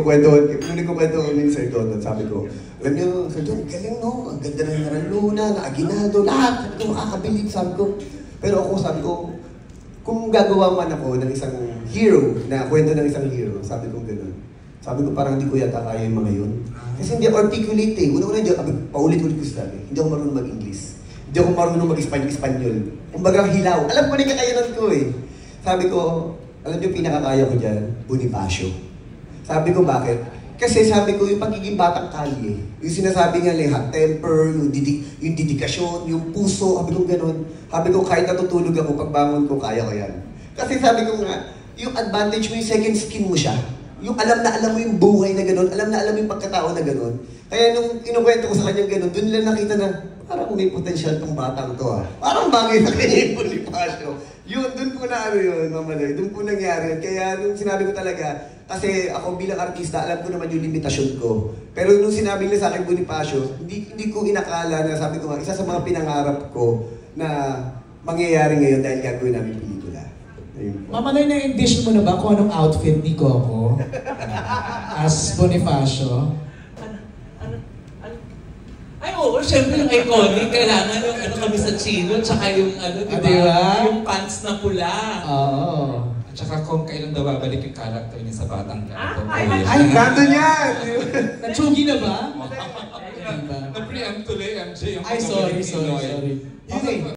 Kinukwento ko ni Sir Don, sabi ko, alam niyo, Sir Don, galing no, ang ganda ng Naraluna, na Aguinaldo, lahat, sabi ko, makakabilib, sabi ko. Pero ako, sabi ko, kung gagawa man ako ng isang hero, na kwento ng isang hero, sabi ko gano'n. Sabi ko parang hindi ko yata kaya yung mga yun. Kasi hindi articulate eh. Una-una, paulit-ulit ko sabi, hindi ako marunong mag-English. Hindi ako marunong mag-Espanyol. Kumbaga hilaw. Alam ko na yung kakayanan ko eh. Sabi ko, alam niyo pinakakaya ko dyan? Bonifacio. Sabi ko bakit? Kasi sabi ko yung pagiging batang kalye, yung sinasabi nga lang, hot temper, yung dedikasyon, yung puso, sabi ko gano'n. Sabi ko kahit natutulog ako, pagbangon ko, kaya ko yan. Kasi sabi ko nga, yung advantage mo, yung second skin mo siya. Yung alam na alam mo yung buhay na gano'n, alam na alam mo yung pagkatao na gano'n. Kaya nung kinukwento ko sa kanya gano'n, doon nila nakita na, parang may potensyal tong batang to ah. Parang bagay na kanya yung Bonifacio. Yun, doon po na ano yun, Mamaloy. Doon po nangyari yun. Kaya nung sinabi ko talaga, kasi ako bilang artista, alam ko naman yung limitasyon ko. Pero nung sinabi nila sa akin Bonifacio, hindi ko inakala na sabi ko nga, isa sa mga pinangarap ko na mangyayari ngayon dahil gagawin namin pelikula. Mamaloy, na-envision mo na ba kung anong outfit ni Coco as Bonifacio? Ay, oo, syempre yung iconic, kailangan yung ano kami sa chino, tsaka yung ano, diba? Yung pants na pula. Oo. At saka kung kailan daw babalik yung character niya sa Batang Quiapo. Ay, nandun yan! Natsugi na ba? Na-preempt tuloy, MJ, yung Ay, sorry. Okay.